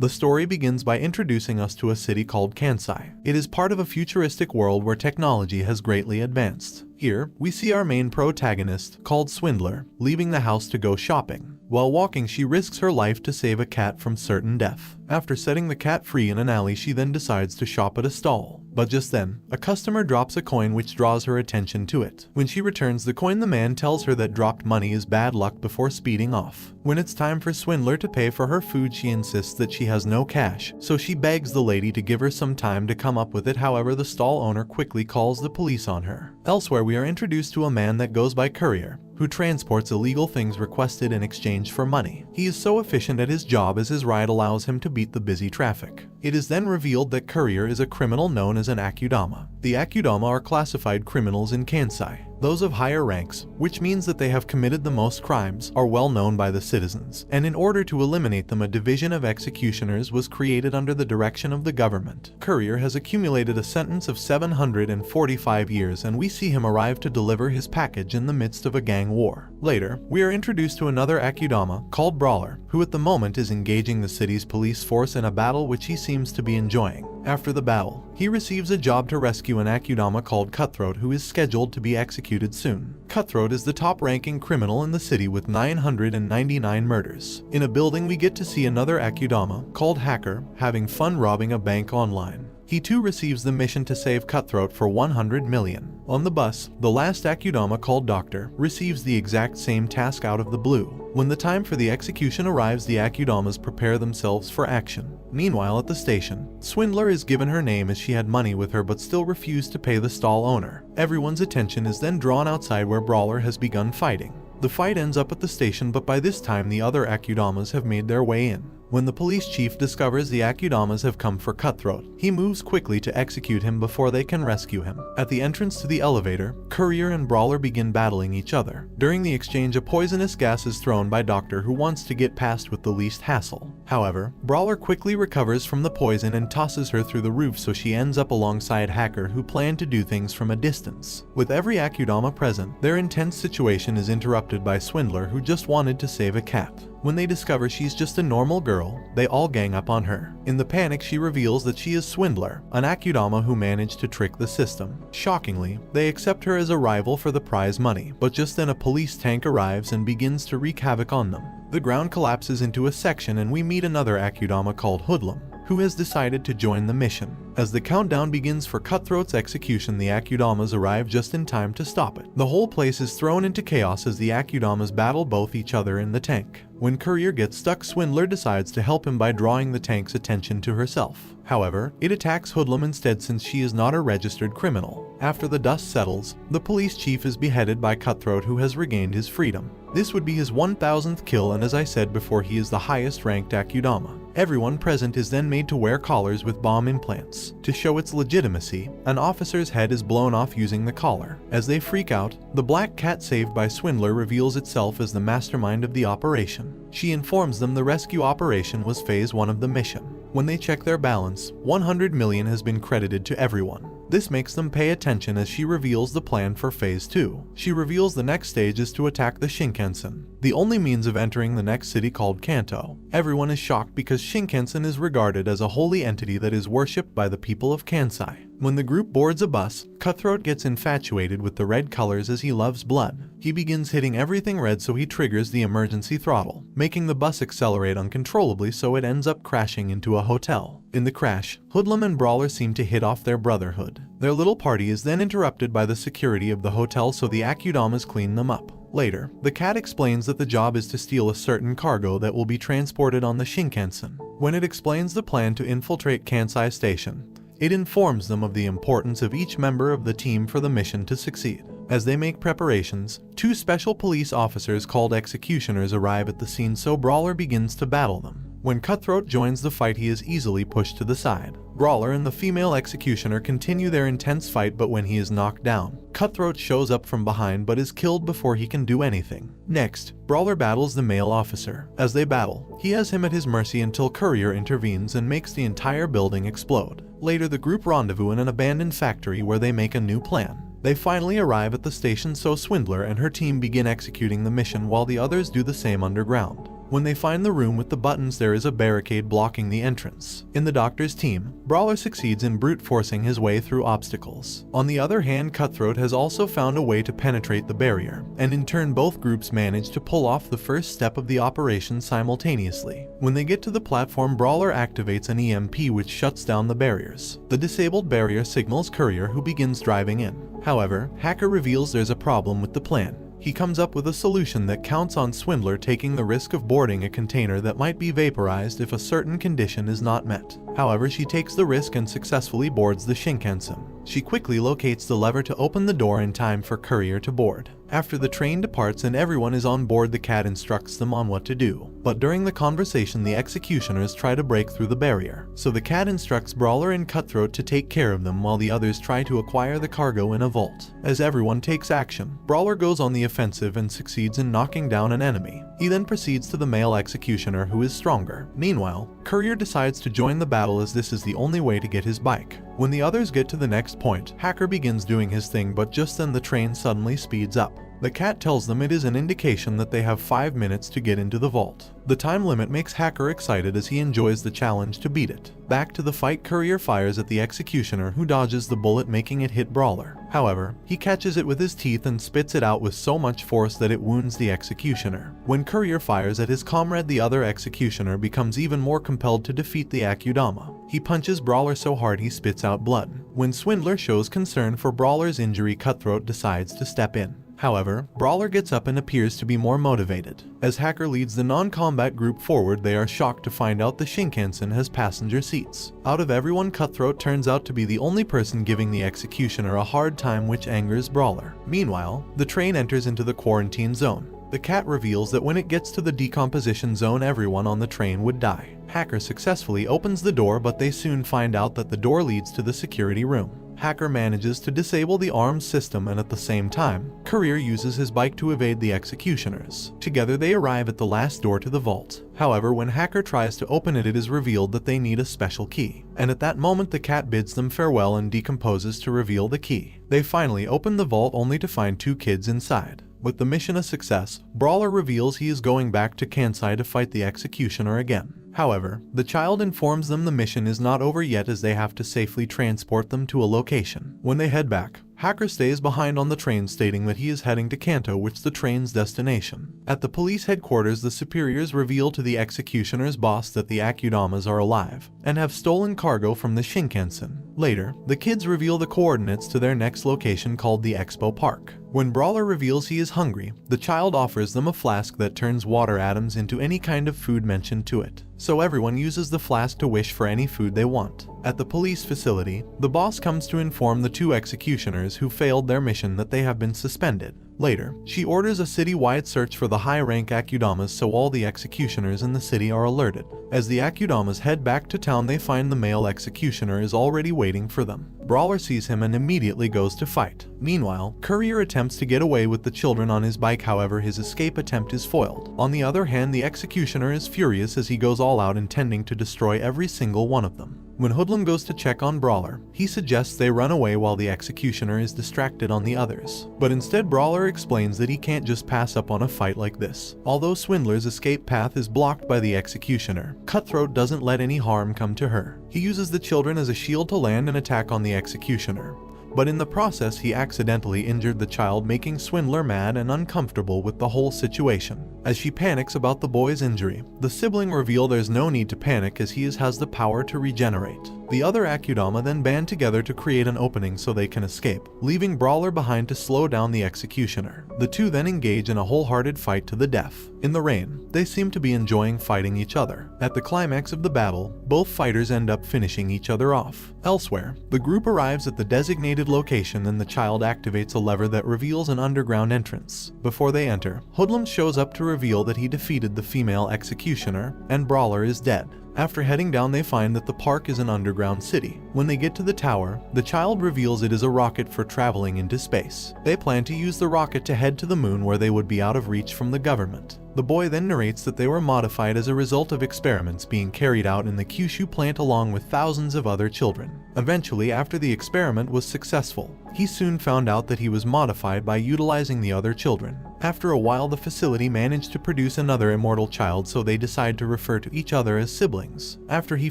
The story begins by introducing us to a city called Kansai. It is part of a futuristic world where technology has greatly advanced. Here, we see our main protagonist, called Swindler, leaving the house to go shopping. While walking, she risks her life to save a cat from certain death. After setting the cat free in an alley, she then decides to shop at a stall. But just then, a customer drops a coin which draws her attention to it. When she returns the coin, the man tells her that dropped money is bad luck before speeding off. When it's time for Swindler to pay for her food, she insists that she has no cash, so she begs the lady to give her some time to come up with it. However, the stall owner quickly calls the police on her. Elsewhere, we are introduced to a man that goes by Courier, who transports illegal things requested in exchange for money. He is so efficient at his job as his ride allows him to beat the busy traffic. It is then revealed that Courier is a criminal known as an Akudama. The Akudama are classified criminals in Kansai. Those of higher ranks, which means that they have committed the most crimes, are well known by the citizens, and in order to eliminate them, a division of executioners was created under the direction of the government. Courier has accumulated a sentence of 745 years, and we see him arrive to deliver his package in the midst of a gang war. Later, we are introduced to another Akudama called Brawler, who at the moment is engaging the city's police force in a battle which he seems to be enjoying. After the battle, he receives a job to rescue an Akudama called Cutthroat, who is scheduled to be executed soon. Cutthroat is the top-ranking criminal in the city with 999 murders. In a building, we get to see another Akudama called Hacker having fun robbing a bank online. He too receives the mission to save Cutthroat for 100 million. On the bus, the last Akudama called Doctor receives the exact same task out of the blue. When the time for the execution arrives, the Akudamas prepare themselves for action. Meanwhile, at the station, Swindler is given her name as she had money with her but still refused to pay the stall owner. Everyone's attention is then drawn outside where Brawler has begun fighting. The fight ends up at the station, but by this time the other Akudamas have made their way in. When the police chief discovers the Akudamas have come for Cutthroat, he moves quickly to execute him before they can rescue him. At the entrance to the elevator, Courier and Brawler begin battling each other. During the exchange, a poisonous gas is thrown by Doctor, who wants to get past with the least hassle. However, Brawler quickly recovers from the poison and tosses her through the roof, so she ends up alongside Hacker, who planned to do things from a distance. With every Akudama present, their intense situation is interrupted by Swindler, who just wanted to save a cat. When they discover she's just a normal girl, they all gang up on her. In the panic, she reveals that she is Swindler, an Akudama who managed to trick the system. Shockingly, they accept her as a rival for the prize money, but just then a police tank arrives and begins to wreak havoc on them. The ground collapses into a section and we meet another Akudama called Hoodlum, who has decided to join the mission. As the countdown begins for Cutthroat's execution, the Akudamas arrive just in time to stop it. The whole place is thrown into chaos as the Akudamas battle both each other in the tank. When Courier gets stuck, Swindler decides to help him by drawing the tank's attention to herself. However, it attacks Hoodlum instead since she is not a registered criminal. After the dust settles, the police chief is beheaded by Cutthroat, who has regained his freedom. This would be his 1000th kill, and as I said before, he is the highest ranked Akudama. Everyone present is then made to wear collars with bomb implants. To show its legitimacy, an officer's head is blown off using the collar. As they freak out, the black cat saved by Swindler reveals itself as the mastermind of the operation. She informs them the rescue operation was phase 1 of the mission. When they check their balance, 100 million has been credited to everyone. This makes them pay attention as she reveals the plan for phase 2. She reveals the next stage is to attack the Shinkansen, the only means of entering the next city called Kanto. Everyone is shocked because Shinkansen is regarded as a holy entity that is worshipped by the people of Kansai. When the group boards a bus, Cutthroat gets infatuated with the red colors as he loves blood. He begins hitting everything red, so he triggers the emergency throttle, making the bus accelerate uncontrollably, so it ends up crashing into a hotel. In the crash, Hoodlum and Brawler seem to hit off their brotherhood. Their little party is then interrupted by the security of the hotel, so the Akudamas clean them up. Later, the cat explains that the job is to steal a certain cargo that will be transported on the Shinkansen. When it explains the plan to infiltrate Kansai Station, it informs them of the importance of each member of the team for the mission to succeed. As they make preparations, 2 special police officers called executioners arrive at the scene, so Brawler begins to battle them. When Cutthroat joins the fight, he is easily pushed to the side. Brawler and the female executioner continue their intense fight, but when he is knocked down, Cutthroat shows up from behind but is killed before he can do anything. Next, Brawler battles the male officer. As they battle, he has him at his mercy until Courier intervenes and makes the entire building explode. Later, the group rendezvous in an abandoned factory where they make a new plan. They finally arrive at the station, so Swindler and her team begin executing the mission while the others do the same underground. When they find the room with the buttons, there is a barricade blocking the entrance. In the doctor's team, Brawler succeeds in brute forcing his way through obstacles. On the other hand, Cutthroat has also found a way to penetrate the barrier, and in turn both groups manage to pull off the first step of the operation simultaneously. When they get to the platform, Brawler activates an EMP which shuts down the barriers. The disabled barrier signals Courier, who begins driving in. However, Hacker reveals there's a problem with the plan. He comes up with a solution that counts on Swindler taking the risk of boarding a container that might be vaporized if a certain condition is not met. However, she takes the risk and successfully boards the Shinkansen. She quickly locates the lever to open the door in time for Courier to board. After the train departs and everyone is on board, the cat instructs them on what to do. But during the conversation, the executioners try to break through the barrier. So the cat instructs Brawler and Cutthroat to take care of them while the others try to acquire the cargo in a vault. As everyone takes action, Brawler goes on the offensive and succeeds in knocking down an enemy. He then proceeds to the male executioner, who is stronger. Meanwhile, Courier decides to join the battle as this is the only way to get his bike. When the others get to the next point, Hacker begins doing his thing, but just then the train suddenly speeds up. The cat tells them it is an indication that they have 5 minutes to get into the vault. The time limit makes Hacker excited as he enjoys the challenge to beat it. Back to the fight, Courier fires at the executioner, who dodges the bullet, making it hit Brawler. However, he catches it with his teeth and spits it out with so much force that it wounds the executioner. When Courier fires at his comrade, the other executioner becomes even more compelled to defeat the Akudama. He punches Brawler so hard he spits out blood. When Swindler shows concern for Brawler's injury, Cutthroat decides to step in. However, Brawler gets up and appears to be more motivated. As Hacker leads the non-combat group forward, they are shocked to find out the Shinkansen has passenger seats. Out of everyone, Cutthroat turns out to be the only person giving the executioner a hard time, which angers Brawler. Meanwhile, the train enters into the quarantine zone. The cat reveals that when it gets to the decomposition zone, everyone on the train would die. Hacker successfully opens the door, but they soon find out that the door leads to the security room. Hacker manages to disable the arms system, and at the same time, Courier uses his bike to evade the executioners. Together they arrive at the last door to the vault. However, when Hacker tries to open it, it is revealed that they need a special key. And at that moment, the cat bids them farewell and decomposes to reveal the key. They finally open the vault only to find 2 kids inside. With the mission a success, Brawler reveals he is going back to Kansai to fight the executioner again. However, the child informs them the mission is not over yet, as they have to safely transport them to a location. When they head back, Hacker stays behind on the train, stating that he is heading to Kanto, which is the train's destination. At the police headquarters, the superiors reveal to the executioner's boss that the Akudamas are alive and have stolen cargo from the Shinkansen. Later, the kids reveal the coordinates to their next location, called the Expo Park. When Brawler reveals he is hungry, the child offers them a flask that turns water atoms into any kind of food mentioned to it. So everyone uses the flask to wish for any food they want. At the police facility, the boss comes to inform the 2 executioners who failed their mission that they have been suspended. Later, she orders a city-wide search for the high-rank Akudamas, so all the executioners in the city are alerted. As the Akudamas head back to town, they find the male executioner is already waiting for them. Brawler sees him and immediately goes to fight. Meanwhile, Courier attempts to get away with the children on his bike, however his escape attempt is foiled. On the other hand, the executioner is furious as he goes all out, intending to destroy every single one of them. When Hoodlum goes to check on Brawler, he suggests they run away while the executioner is distracted on the others. But instead, Brawler explains that he can't just pass up on a fight like this. Although Swindler's escape path is blocked by the executioner, Cutthroat doesn't let any harm come to her. He uses the children as a shield to land an attack on the executioner. But in the process, he accidentally injured the child, making Swindler mad and uncomfortable with the whole situation. As she panics about the boy's injury, the sibling reveal there's no need to panic as he has the power to regenerate. The other Akudama then band together to create an opening so they can escape, leaving Brawler behind to slow down the executioner. The 2 then engage in a wholehearted fight to the death. In the rain, they seem to be enjoying fighting each other. At the climax of the battle, both fighters end up finishing each other off. Elsewhere, the group arrives at the designated location and the child activates a lever that reveals an underground entrance. Before they enter, Hoodlum shows up to reveal that he defeated the female executioner and Brawler is dead. After heading down, they find that the park is an underground city. When they get to the tower, the child reveals it is a rocket for traveling into space. They plan to use the rocket to head to the moon, where they would be out of reach from the government. The boy then narrates that they were modified as a result of experiments being carried out in the Kyushu plant along with thousands of other children. Eventually, after the experiment was successful, He soon found out that he was modified by utilizing the other children. After a while, the facility managed to produce another immortal child, so they decide to refer to each other as siblings. After he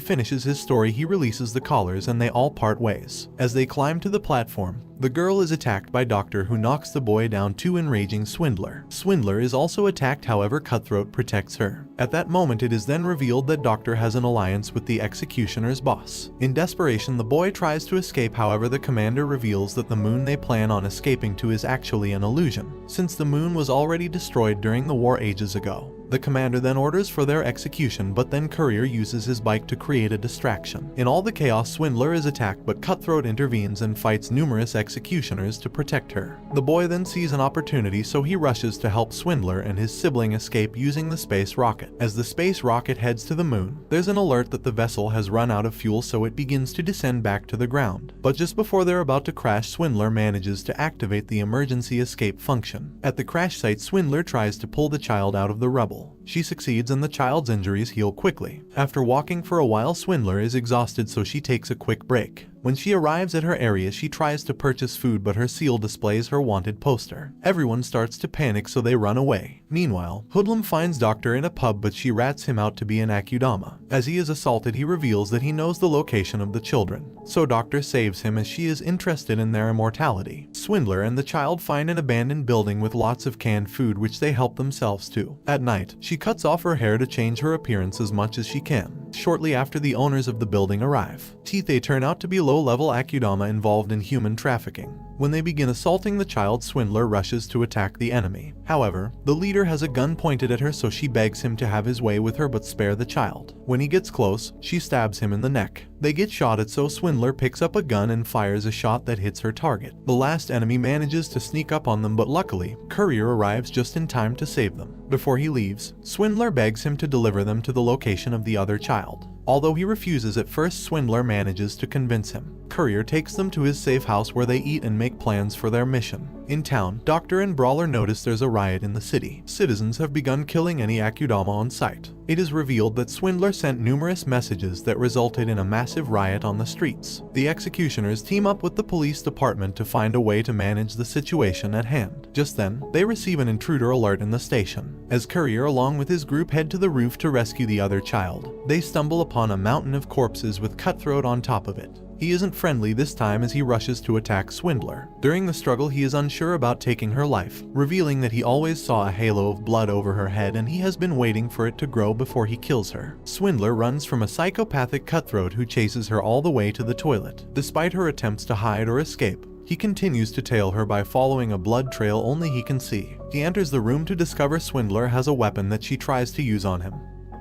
finishes his story, he releases the collars and they all part ways. As they climb to the platform, the girl is attacked by Doctor, who knocks the boy down to enraging Swindler. Swindler is also attacked, however Cutthroat protects her. At that moment, it is then revealed that Doctor has an alliance with the executioner's boss. In desperation, the boy tries to escape, however the commander reveals that the moon they plan on escaping to is actually an illusion, since the moon was already destroyed during the war ages ago. The commander then orders for their execution, but then Courier uses his bike to create a distraction. In all the chaos, Swindler is attacked, but Cutthroat intervenes and fights numerous executioners to protect her. The boy then sees an opportunity, so he rushes to help Swindler and his sibling escape using the space rocket. As the space rocket heads to the moon, there's an alert that the vessel has run out of fuel, so it begins to descend back to the ground. But just before they're about to crash, Swindler manages to activate the emergency escape function. At the crash site, Swindler tries to pull the child out of the rubble. She succeeds and the child's injuries heal quickly. After walking for a while, Swindler is exhausted, so she takes a quick break. When she arrives at her area, she tries to purchase food, but her seal displays her wanted poster. Everyone starts to panic, so they run away. Meanwhile, Hoodlum finds Doctor in a pub, but she rats him out to be an Akudama. As he is assaulted, he reveals that he knows the location of the children, so Doctor saves him as she is interested in their immortality. Swindler and the child find an abandoned building with lots of canned food, which they help themselves to. At night, she cuts off her hair to change her appearance as much as she can. Shortly after, the owners of the building arrive. They turn out to be low-level Akudama involved in human trafficking. When they begin assaulting the child, Swindler rushes to attack the enemy. However, the leader has a gun pointed at her, so she begs him to have his way with her but spare the child. When he gets close, she stabs him in the neck. They get shot at, so Swindler picks up a gun and fires a shot that hits her target. The last enemy manages to sneak up on them, but luckily, Courier arrives just in time to save them. Before he leaves, Swindler begs him to deliver them to the location of the other child. Although he refuses at first, Swindler manages to convince him. Courier takes them to his safe house where they eat and make plans for their mission. In town, Doctor and Brawler notice there's a riot in the city. Citizens have begun killing any Akudama on sight. It is revealed that Swindler sent numerous messages that resulted in a massive riot on the streets. The executioners team up with the police department to find a way to manage the situation at hand. Just then, they receive an intruder alert in the station. As Courier along with his group head to the roof to rescue the other child, they stumble upon a mountain of corpses with Cutthroat on top of it. He isn't friendly this time as he rushes to attack Swindler. During the struggle, he is unsure about taking her life, revealing that he always saw a halo of blood over her head and he has been waiting for it to grow before he kills her. Swindler runs from a psychopathic Cutthroat who chases her all the way to the toilet. Despite her attempts to hide or escape, he continues to tail her by following a blood trail only he can see. He enters the room to discover Swindler has a weapon that she tries to use on him,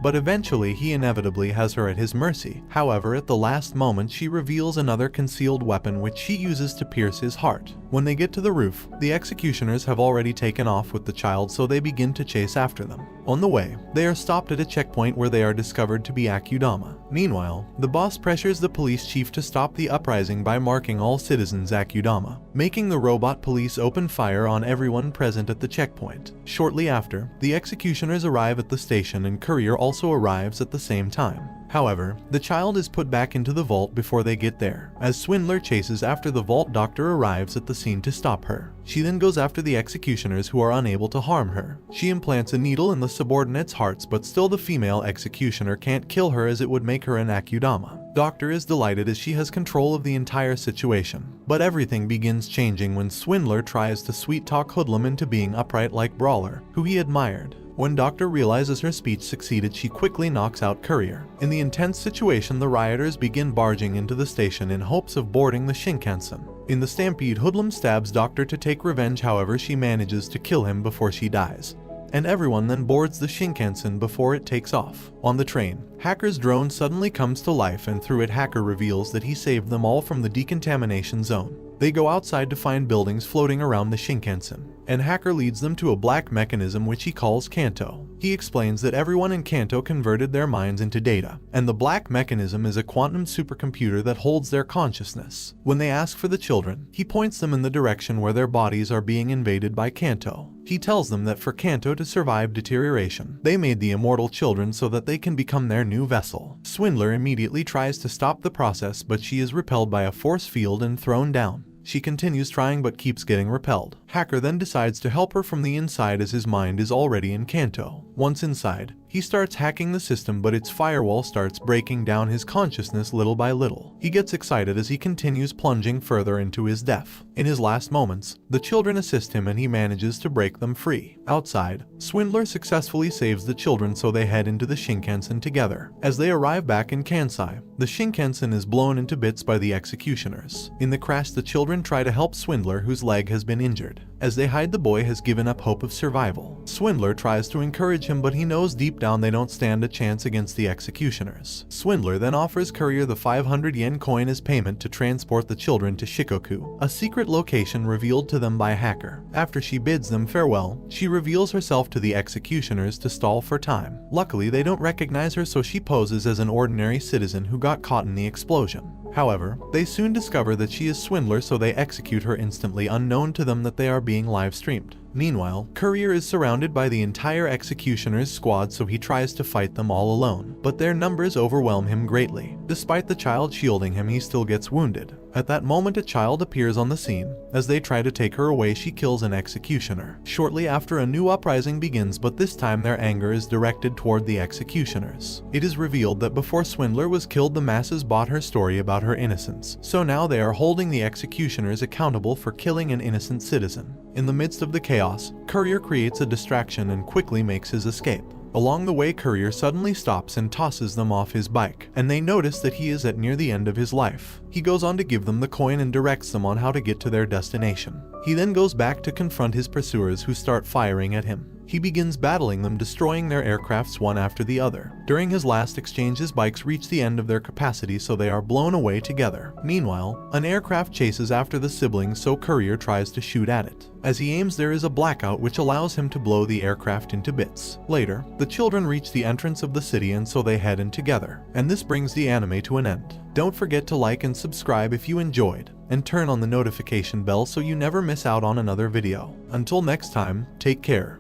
but eventually he inevitably has her at his mercy. However, at the last moment, she reveals another concealed weapon which she uses to pierce his heart. When they get to the roof, the executioners have already taken off with the child, so they begin to chase after them. On the way, they are stopped at a checkpoint where they are discovered to be Akudama. Meanwhile, the boss pressures the police chief to stop the uprising by marking all citizens Akudama, making the robot police open fire on everyone present at the checkpoint. Shortly after, the executioners arrive at the station and Courier also arrives at the same time. However, the child is put back into the vault before they get there. As Swindler chases after the vault, Doctor arrives at the scene to stop her. She then goes after the executioners who are unable to harm her. She implants a needle in the subordinates' hearts, but still the female executioner can't kill her as it would make her an Akudama. Doctor is delighted as she has control of the entire situation. But everything begins changing when Swindler tries to sweet-talk Hoodlum into being upright like Brawler, who he admired. When Doctor realizes her speech succeeded, she quickly knocks out Courier. In the intense situation, the rioters begin barging into the station in hopes of boarding the Shinkansen. In the stampede, Hoodlum stabs Doctor to take revenge, however she manages to kill him before she dies. And everyone then boards the Shinkansen before it takes off. On the train, Hacker's drone suddenly comes to life and through it Hacker reveals that he saved them all from the decontamination zone. They go outside to find buildings floating around the Shinkansen, and Hacker leads them to a black mechanism which he calls Kanto. He explains that everyone in Kanto converted their minds into data, and the black mechanism is a quantum supercomputer that holds their consciousness. When they ask for the children, he points them in the direction where their bodies are being invaded by Kanto. He tells them that for Kanto to survive deterioration, they made the immortal children so that they can become their new vessel. Swindler immediately tries to stop the process, but she is repelled by a force field and thrown down. She continues trying but keeps getting repelled. Hacker then decides to help her from the inside as his mind is already in Kanto. Once inside, he starts hacking the system, but its firewall starts breaking down his consciousness little by little. He gets excited as he continues plunging further into his death. In his last moments, the children assist him and he manages to break them free. Outside, Swindler successfully saves the children, so they head into the Shinkansen together. As they arrive back in Kansai, the Shinkansen is blown into bits by the executioners. In the crash, the children try to help Swindler, whose leg has been injured. As they hide, the boy has given up hope of survival. Swindler tries to encourage him, but he knows deep down they don't stand a chance against the executioners. Swindler then offers Courier the 500 yen coin as payment to transport the children to Shikoku, a secret location revealed to them by Hacker. After she bids them farewell, she reveals herself to the executioners to stall for time. Luckily, they don't recognize her, so she poses as an ordinary citizen who got caught in the explosion. However, they soon discover that she is Swindler, so they execute her instantly, unknown to them that they are being live streamed. Meanwhile, Courier is surrounded by the entire executioner's squad, so he tries to fight them all alone, but their numbers overwhelm him greatly. Despite the child shielding him, he still gets wounded. At that moment, a child appears on the scene. As they try to take her away, she kills an executioner. Shortly after, a new uprising begins, but this time their anger is directed toward the executioners. It is revealed that before Swindler was killed, the masses bought her story about her innocence, so now they are holding the executioners accountable for killing an innocent citizen. In the midst of the chaos, Courier creates a distraction and quickly makes his escape. Along the way, Courier suddenly stops and tosses them off his bike, and they notice that he is at near the end of his life. He goes on to give them the coin and directs them on how to get to their destination. He then goes back to confront his pursuers, who start firing at him. He begins battling them, destroying their aircrafts one after the other. During his last exchange, his bikes reach the end of their capacity, so they are blown away together. Meanwhile, an aircraft chases after the siblings, so Courier tries to shoot at it. As he aims, there is a blackout which allows him to blow the aircraft into bits. Later, the children reach the entrance of the city, and so they head in together. And this brings the anime to an end. Don't forget to like and subscribe if you enjoyed, and turn on the notification bell so you never miss out on another video. Until next time, take care.